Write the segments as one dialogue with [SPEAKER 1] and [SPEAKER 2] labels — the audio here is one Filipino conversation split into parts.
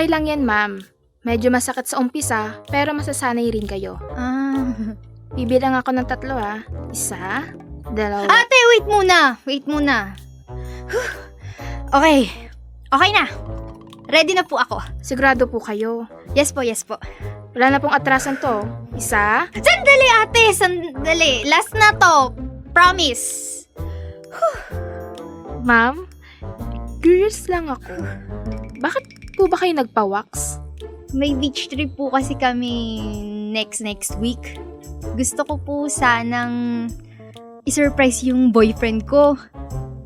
[SPEAKER 1] Okay lang yan, ma'am. Medyo masakit sa umpisa, pero masasanay rin kayo. Bibilang ako ng 3 ha. 1, 2.
[SPEAKER 2] Ate, wait muna. Okay. Okay na. Ready na po ako.
[SPEAKER 1] Sigurado po kayo.
[SPEAKER 2] Yes po.
[SPEAKER 1] Wala na pong atrasan to. 1.
[SPEAKER 2] Sandali, ate, sandali. Last na to. Promise.
[SPEAKER 1] Ma'am, curious lang ako. Bakit po ba kayo nagpa-wax?
[SPEAKER 2] May beach trip po kasi kami next week. Gusto ko po sanang i-surprise yung boyfriend ko.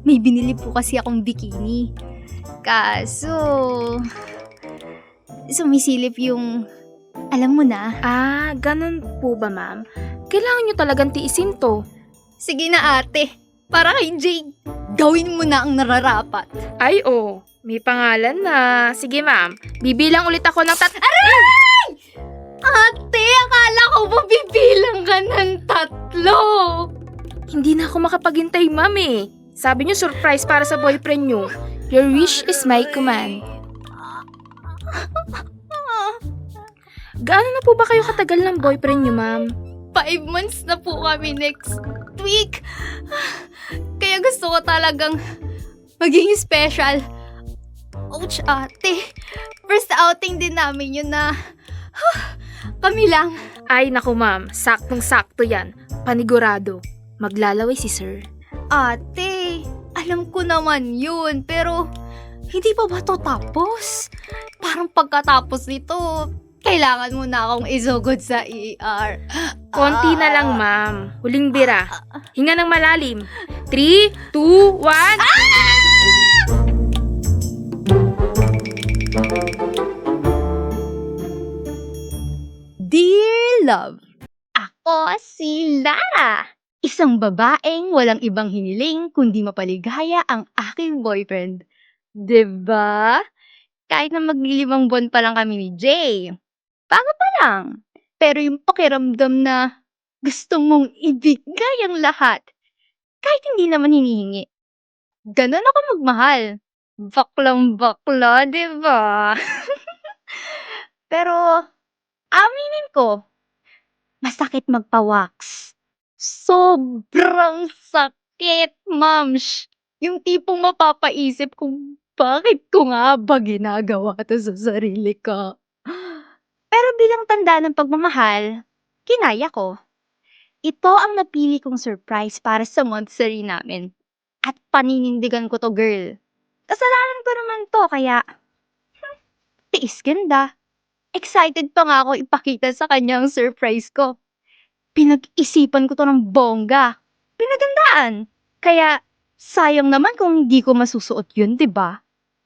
[SPEAKER 2] May binili po kasi akong bikini. Kaso, sumisilip yung, alam mo na.
[SPEAKER 1] Ganun po ba, ma'am? Kailangan nyo talagang tiisin to.
[SPEAKER 2] Sige na, ate. Para kay Jay, gawin mo na ang nararapat.
[SPEAKER 1] Ay, may pangalan na. Sige, ma'am. Bibilang ulit ako ng
[SPEAKER 2] Aray! Ate, akala ko ba bibilang ka ng 3?
[SPEAKER 1] Hindi na ako makapaghintay, ma'am eh. Sabi nyo surprise para sa boyfriend nyo. Your wish is my command. Gaano na po ba kayo katagal ng boyfriend nyo, ma'am?
[SPEAKER 2] 5 months na po kami next week. Kaya gusto ko talagang maging special. Ouch, ate. First outing din namin yun na kami lang.
[SPEAKER 1] Ay, naku, ma'am. Saktong-sakto yan. Panigurado. Maglalaway si sir.
[SPEAKER 2] Ate, alam ko naman yun, pero hindi pa ba to tapos? Parang pagkatapos nito, kailangan mo na akong isugod sa ER.
[SPEAKER 1] Konti na lang, ma'am. Huling bira. Hinga ng malalim. 3, 2, 1.
[SPEAKER 2] Dear Love, ako si Lara. Isang babaeng walang ibang hiniling kundi mapaligaya ang aking boyfriend. 'Di ba? Kahit na maglilimang buwan pa lang kami ni Jay. Bago pa lang. Pero yung pakiramdam na gusto mong ibigay ang lahat. Kahit hindi naman hinihingi. Ganon ako magmahal. Baklang bakla, 'di ba? Pero aminin ko, masakit magpa-wax. Sobrang sakit, mams. Yung tipong mapapaisip kung bakit ko nga ba ginagawa to sa sarili ko. Pero bilang tanda ng pagmamahal, kinaya ko. Ito ang napili kong surprise para sa monthsary namin. At paninindigan ko to, girl. Kasalanan ko naman to, kaya tiis ganda. Excited pa nga ako ipakita sa kanya ang surprise ko. Pinag-isipan ko to ng bongga. Pinagandaan. Kaya, sayang naman kung hindi ko masusuot yun, 'di ba?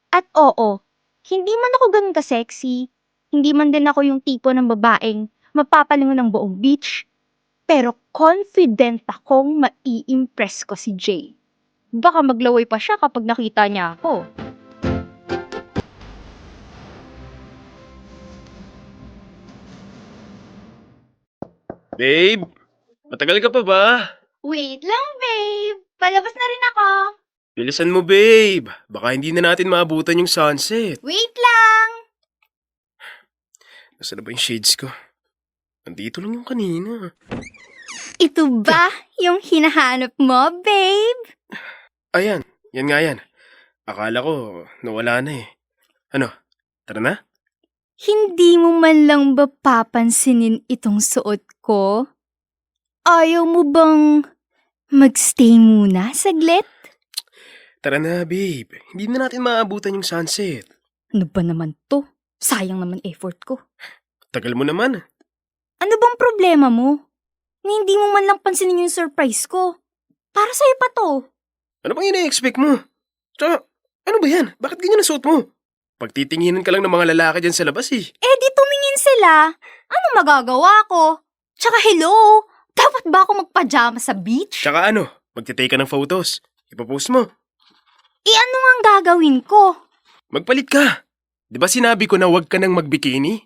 [SPEAKER 2] At oo, hindi man ako ganun ka-sexy. Hindi man din ako yung tipo ng babaeng mapapalingon ng buong beach. Pero confident akong mai-impress ko si Jay. Baka maglaway pa siya kapag nakita niya ako.
[SPEAKER 3] Babe, matagal ka pa ba?
[SPEAKER 2] Wait lang, babe. Palabas na rin ako.
[SPEAKER 3] Bilisan mo, babe. Baka hindi na natin maabutan yung sunset.
[SPEAKER 2] Wait lang.
[SPEAKER 3] Nasaan na ba yung shades ko? Nandito lang yung kanina.
[SPEAKER 2] Ito ba yung hinahanap mo, babe?
[SPEAKER 3] Ayan, yan nga yan. Akala ko nawala na eh. Ano, tara na?
[SPEAKER 2] Hindi mo man lang ba papansinin itong suot ko? Ayaw mo bang magstay muna saglit?
[SPEAKER 3] Tara na, babe. Hindi na natin maabutan yung sunset.
[SPEAKER 2] Ano ba naman to? Sayang naman effort ko.
[SPEAKER 3] Tagal mo naman.
[SPEAKER 2] Ano bang problema mo? Ni hindi mo man lang pansinin yung surprise ko. Para sa'yo pa to.
[SPEAKER 3] Ano bang ina-expect mo? Tsaka, ano ba yan? Bakit ganyan ang suot mo? Pagtitinginan ka lang ng mga lalaki dyan sa labas eh.
[SPEAKER 2] Eh di tumingin sila. Ano magagawa ko? Tsaka hello, dapat ba ako magpajama sa beach?
[SPEAKER 3] Tsaka ano, magtitake ka ng photos. Ipapost mo.
[SPEAKER 2] Ano ang gagawin ko?
[SPEAKER 3] Magpalit ka. Di ba sinabi ko na huwag ka nang magbikini?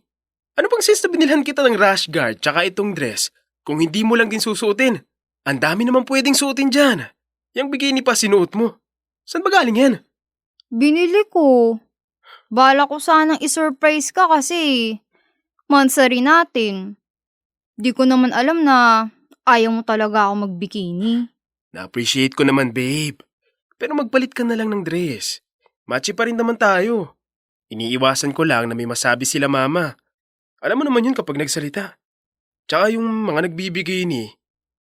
[SPEAKER 3] Ano pang sense na binilhan kita ng rash guard tsaka itong dress kung hindi mo lang din susuotin? Ang dami naman pwedeng suotin dyan. Yang bikini pa sinuot mo. Saan ba galing yan?
[SPEAKER 2] Binili ko. Bala ko sanang isurprise ka kasi monthsary natin. Di ko naman alam na ayaw mo talaga ako magbikini.
[SPEAKER 3] Na-appreciate ko naman, babe. Pero magpalit ka na lang ng dress. Matchy pa rin naman tayo. Iniiwasan ko lang na may masabi sila mama. Alam mo naman yun kapag nagsalita. Tsaka yung mga nagbibigay ni,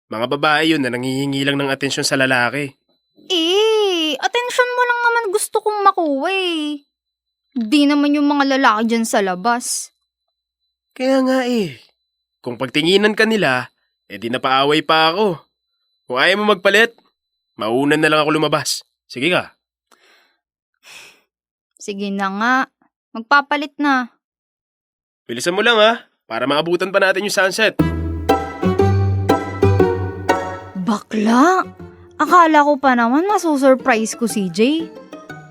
[SPEAKER 3] mga babae yun na nangihingi lang ng atensyon sa lalaki.
[SPEAKER 2] Atensyon mo lang naman gusto kong makuha eh. Di naman yung mga lalaki dyan sa labas.
[SPEAKER 3] Kaya nga kung pagtinginan ka nila, di napaaway pa ako. Kung ayaw mo magpalit, maunan na lang ako lumabas. Sige ka.
[SPEAKER 2] Sige na nga, magpapalit na.
[SPEAKER 3] Bilisan mo lang para maabutan pa natin yung sunset.
[SPEAKER 2] Bakla! Akala ko pa naman masusurprise ko si Jay.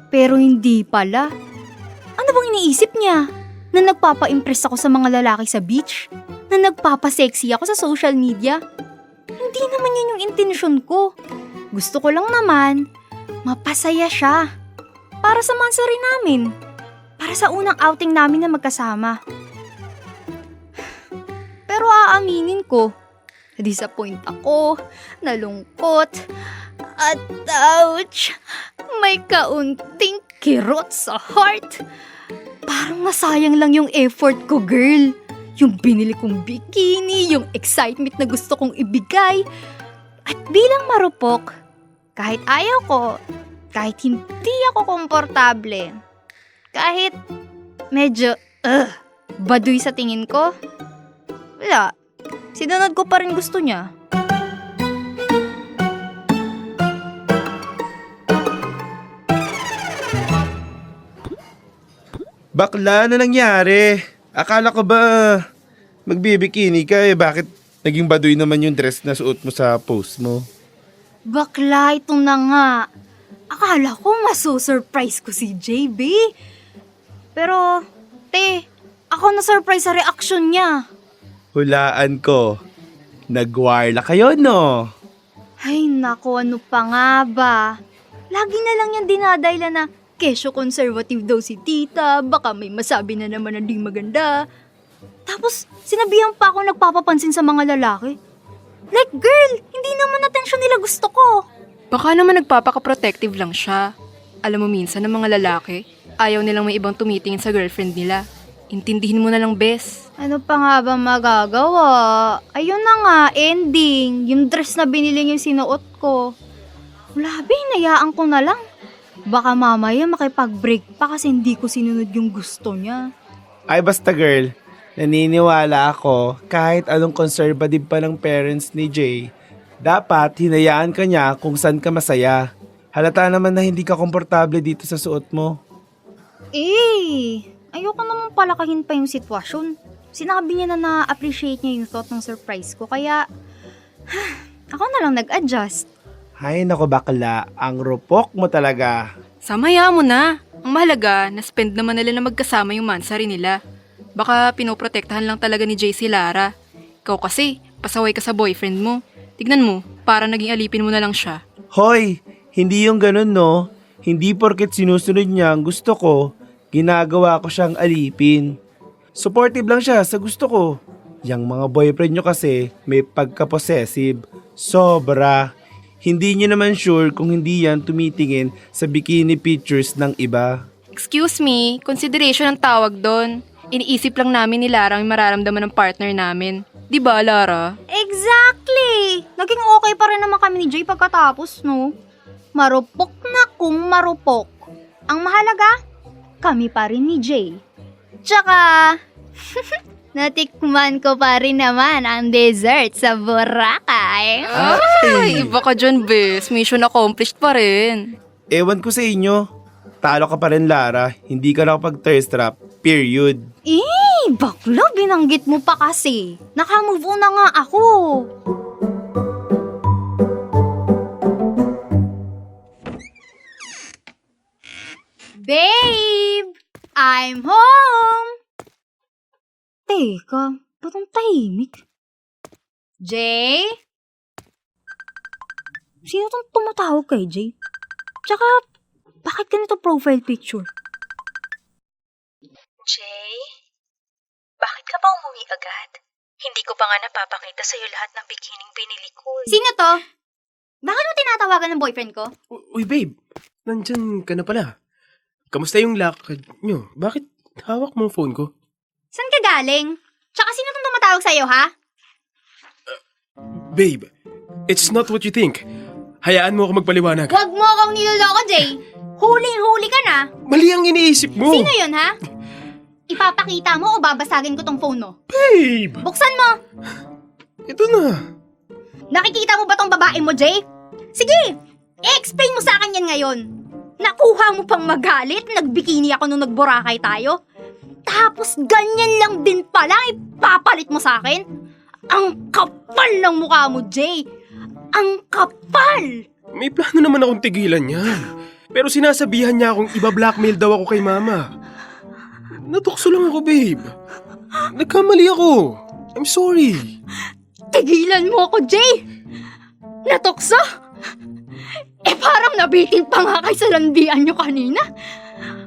[SPEAKER 2] Pero hindi pala. Ano bang iniisip niya? Na nagpapa-impress ako sa mga lalaki sa beach? Na nagpapa-sexy ako sa social media? Hindi naman yun yung intensyon ko. Gusto ko lang naman, mapasaya siya. Para sa monthsary namin. Para sa unang outing namin na magkasama. Pero aaminin ko, na-disappoint ako, nalungkot, at ouch, may kaunting kirot sa heart. Parang nasayang lang yung effort ko, girl. Yung binili kong bikini, yung excitement na gusto kong ibigay. At bilang marupok, kahit ayaw ko, kahit hindi ako komportable, kahit medyo, baduy sa tingin ko, wala. Sinunod ko pa rin gusto niya.
[SPEAKER 4] Bakla, ano nangyari? Akala ko ba magbibikini ka bakit naging baduy naman yung dress na suot mo sa post mo?
[SPEAKER 2] Bakla, ito na nga. Akala ko masusurprise ko si JB. Pero, ako na-surprise sa reaction niya.
[SPEAKER 4] Hulaan ko. Nagwarla kayo, no?
[SPEAKER 2] Ay nako, ano pa nga ba? Lagi na lang yan dinadayla na kesyo conservative daw si tita, baka may masabi na naman na di maganda. Tapos, sinabihan pa ako nagpapapansin sa mga lalaki. Like, girl, hindi naman atensyon nila gusto ko.
[SPEAKER 5] Baka naman nagpapaka-protective lang siya. Alam mo minsan ng mga lalaki, ayaw nilang may ibang tumitingin sa girlfriend nila. Intindihin mo na lang, bes.
[SPEAKER 2] Ano pa nga ba magagawa? Ayun na nga, ending. Yung dress na binili yung sinuot ko. Wala ba, hinayaan ko na lang. Baka mamaya makipag-break pa kasi hindi ko sinunod yung gusto niya.
[SPEAKER 4] Ay basta girl, naniniwala ako kahit anong conservative pa ng parents ni Jay, dapat hinayaan ka niya kung saan ka masaya. Halata naman na hindi ka komportable dito sa suot mo.
[SPEAKER 2] Ayoko naman palakahin pa yung sitwasyon. Sinabi niya na na-appreciate niya yung thought ng surprise ko, kaya ako na lang nag-adjust.
[SPEAKER 4] Hay nako bakla, ang rupok mo talaga.
[SPEAKER 5] Samaya mo na. Ang mahalaga, na-spend naman nila na magkasama yung monthsary nila. Baka pinoprotektahan lang talaga ni Jay si Lara. Ikaw kasi, pasaway ka sa boyfriend mo. Tignan mo, para naging alipin mo na lang siya.
[SPEAKER 4] Hoy, hindi yung ganun no. Hindi porket sinusunod niya ang gusto ko, ginagawa ko siyang alipin. Supportive lang siya sa gusto ko. Yang mga boyfriend nyo kasi may pagka-possessive. Sobra. Hindi nyo naman sure kung hindi yan tumitingin sa bikini pictures ng iba.
[SPEAKER 5] Excuse me, consideration ang tawag doon. Iniisip lang namin ni Lara ang mararamdaman ng partner namin. Di ba, Lara?
[SPEAKER 2] Exactly! Naging okay pa rin naman kami ni Jay pagkatapos, no? Marupok na kung marupok. Ang mahalaga, kami pa rin ni Jay. Tsaka, natikman ko pa rin naman ang dessert sa Boracay.
[SPEAKER 5] Ay, iba ka dyan, bes. Mission accomplished pa rin.
[SPEAKER 4] Ewan ko sa inyo. Talo ka pa rin, Lara. Hindi ka nakapag-thirst trap. Period.
[SPEAKER 2] Bakla, binanggit mo pa kasi. Naka-move on na nga ako. Babe! I'm home! Teka, ba't ang tahimik? Jay? Sino tong tumatawag kay Jay? Tsaka, bakit ganito profile picture?
[SPEAKER 6] Jay, bakit ka ba umuwi agad? Hindi ko pa nga napapakita sa'yo lahat ng bikining binili ko.
[SPEAKER 2] Sino to? Bakit mo tinatawagan ng boyfriend ko?
[SPEAKER 3] Uy, babe. Nandyan ka na pala. Kamusta yung lakad nyo? Bakit hawak mo ang phone ko?
[SPEAKER 2] Saan ka galing? Tsaka sino tong tumatawag sa'yo, ha?
[SPEAKER 3] Babe, it's not what you think. Hayaan mo ako magpaliwanag.
[SPEAKER 2] Huwag mo akong niloloko, Jay. Huling-huli ka na.
[SPEAKER 3] Mali ang iniisip mo.
[SPEAKER 2] Sino yun, ha? Ipapakita mo o babasagin ko tong phone mo?
[SPEAKER 3] Babe!
[SPEAKER 2] Buksan mo!
[SPEAKER 3] Ito na.
[SPEAKER 2] Nakikita mo ba tong babae mo, Jay? Sige! I-explain mo sa akin yan ngayon. Nakuha mo pang magalit? Nagbikini ako nung nagborakay tayo? Tapos ganyan lang din pala ipapalit mo sa akin? Ang kapal ng mukha mo, Jay! Ang kapal!
[SPEAKER 3] May plano naman akong tigilan yan. Pero sinasabihan niya akong iba-blackmail daw ako kay mama. Natukso lang ako, babe. Nagkamali ako. I'm sorry.
[SPEAKER 2] Tigilan mo ako, Jay! Natukso? Parang nabitin pa nga kay sa landian nyo kanina.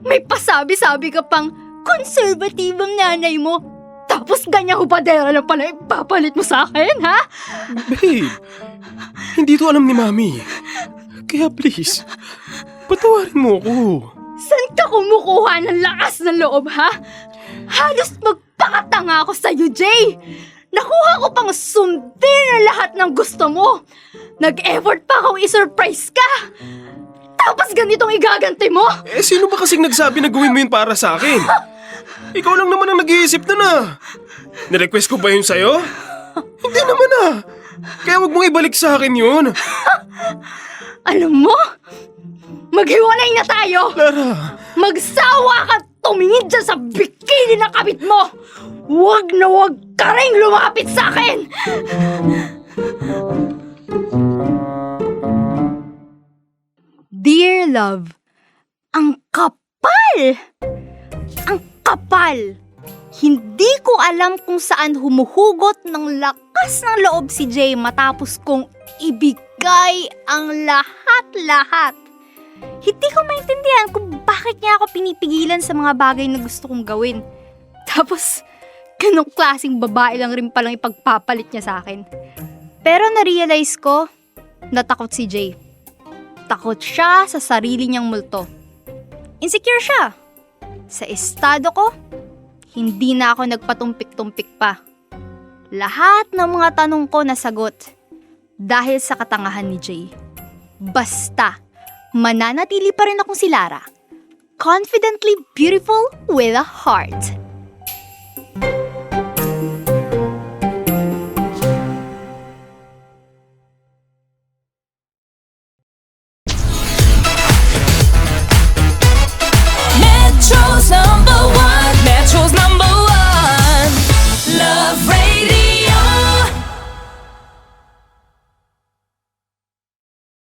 [SPEAKER 2] May pasabi-sabi ka pang konserbatibang nanay mo. Tapos ganyang hupadera lang pala ipapalit mo sa akin, ha?
[SPEAKER 3] Babe, hindi to alam ni mami. Kaya please, patawarin mo ako.
[SPEAKER 2] Saan ka kumukuha ng lakas ng loob, ha? Halos magpakatanga ako sa'yo, Jay! Nakuha ko pang sundin ang lahat ng gusto mo! Nag-effort pa ako i-surprise ka! Tapos ganitong igaganti mo?
[SPEAKER 3] Eh, sino ba kasing nagsabi na gawin mo yun para sa akin? Ikaw lang naman ang nag-iisip na na. Nirequest ko ba yun sa'yo? Hindi naman ah. Kaya wag mong ibalik sa akin yun.
[SPEAKER 2] Alam mo, maghiwalay na tayo!
[SPEAKER 3] Lara,
[SPEAKER 2] Magsawa ka tumingin dyan sa bikini na kabit mo! Huwag na huwag ka rin lumapit sa akin! Dear love, ang kapal! Ang kapal! Hindi ko alam kung saan humuhugot ng lakas ng loob si Jay matapos kong ibigay ang lahat-lahat. Hindi ko maintindihan kung bakit niya ako pinipigilan sa mga bagay na gusto kong gawin. Tapos, ganong klaseng babae lang rin palang ipagpapalit niya sa akin. Pero na-realize ko, natakot si Jay. Takot siya sa sarili niyang multo. Insecure siya. Sa estado ko, hindi na ako nagpatumpik-tumpik pa. Lahat ng mga tanong ko nasagot dahil sa katangahan ni Jay. Basta, mananatili pa rin akong si Lara. Confidently beautiful with a heart.